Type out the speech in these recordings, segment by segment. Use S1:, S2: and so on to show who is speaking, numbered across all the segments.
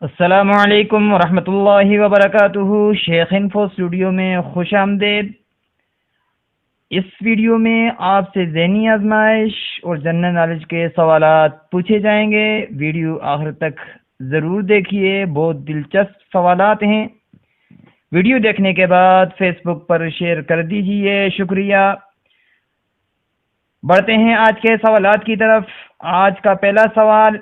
S1: السلام علیکم ورحمۃ اللہ وبرکاتہ۔ شیخ انفو اسٹوڈیو میں خوش آمدید۔ اس ویڈیو میں آپ سے ذہنی آزمائش اور جنرل نالج کے سوالات پوچھے جائیں گے۔ ویڈیو آخر تک ضرور دیکھیے، بہت دلچسپ سوالات ہیں۔ ویڈیو دیکھنے کے بعد فیس بک پر شیئر کر دیجئے، شکریہ۔ بڑھتے ہیں آج کے سوالات کی طرف۔ آج کا پہلا سوال،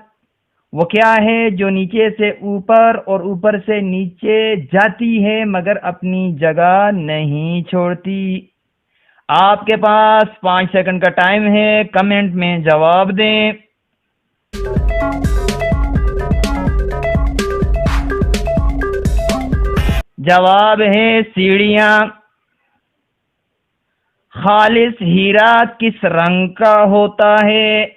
S1: وہ کیا ہے جو نیچے سے اوپر اور اوپر سے نیچے جاتی ہے مگر اپنی جگہ نہیں چھوڑتی؟ آپ کے پاس 5 سیکنڈ کا ٹائم ہے، کمنٹ میں جواب دیں۔ جواب ہے سیڑھیاں۔ خالص ہیرا کس رنگ کا ہوتا ہے؟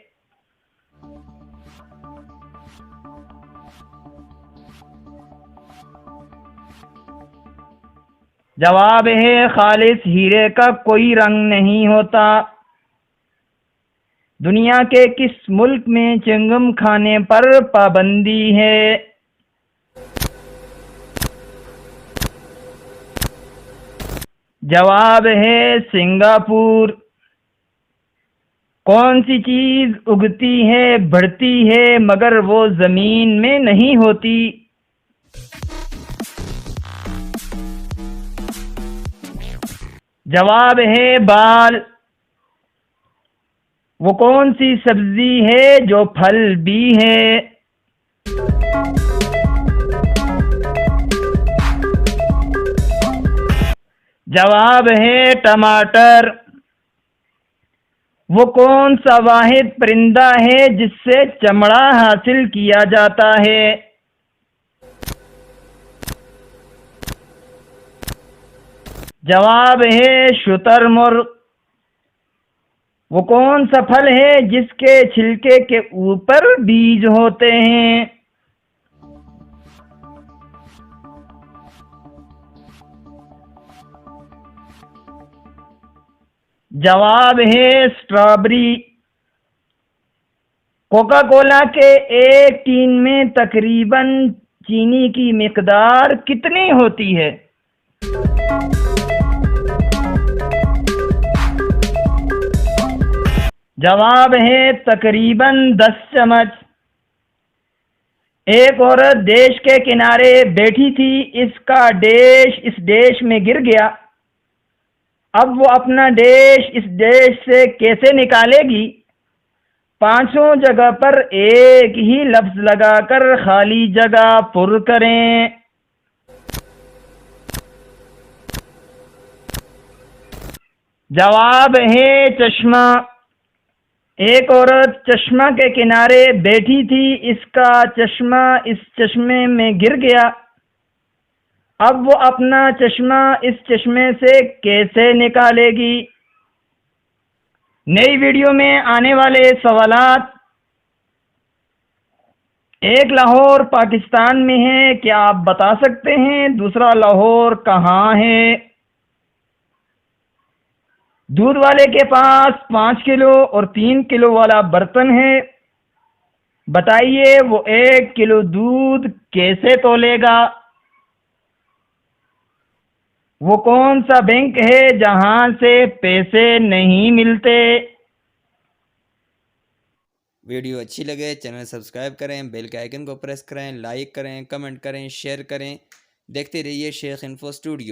S1: جواب ہے خالص ہیرے کا کوئی رنگ نہیں ہوتا۔ دنیا کے کس ملک میں چنگم کھانے پر پابندی ہے؟ جواب ہے سنگاپور۔ کون سی چیز اگتی ہے، بڑھتی ہے مگر وہ زمین میں نہیں ہوتی؟ جواب ہے بال۔ وہ کون سی سبزی ہے جو پھل بھی ہے؟ جواب ہے ٹماٹر۔ وہ کون سا واحد پرندہ ہے جس سے چمڑا حاصل کیا جاتا ہے؟ جواب ہے شتر مرغ۔ وہ کون سا پھل ہے جس کے چھلکے کے اوپر بیج ہوتے ہیں؟ جواب ہے اسٹرابری۔ کوکا کولا کے ایک ٹین میں تقریباً چینی کی مقدار کتنی ہوتی ہے؟ جواب ہے تقریباً 10 چمچ۔ ایک عورت دیش کے کنارے بیٹھی تھی، اس کا ڈیش اس ڈیش میں گر گیا۔ اب وہ اپنا ڈیش اس ڈیش سے کیسے نکالے گی؟ 5 جگہ پر ایک ہی لفظ لگا کر خالی جگہ پر کریں۔ جواب ہے چشمہ۔ ایک عورت چشمہ کے کنارے بیٹھی تھی، اس کا چشمہ اس چشمے میں گر گیا۔ اب وہ اپنا چشمہ اس چشمے سے کیسے نکالے گی؟ نئی ویڈیو میں آنے والے سوالات۔ ایک لاہور پاکستان میں ہے، کیا آپ بتا سکتے ہیں دوسرا لاہور کہاں ہے؟ دودھ والے کے پاس 5 کلو اور 3 کلو والا برتن ہے، بتائیے وہ 1 کلو دودھ کیسے تولے گا؟ وہ کون سا بینک ہے جہاں سے پیسے نہیں ملتے؟
S2: ویڈیو اچھی لگے چینل سبسکرائب کریں، بیل کے آئیکن کو پریس کریں، لائک کریں، کمنٹ کریں، شیئر کریں۔ دیکھتے رہیے شیخ انفو اسٹوڈیو۔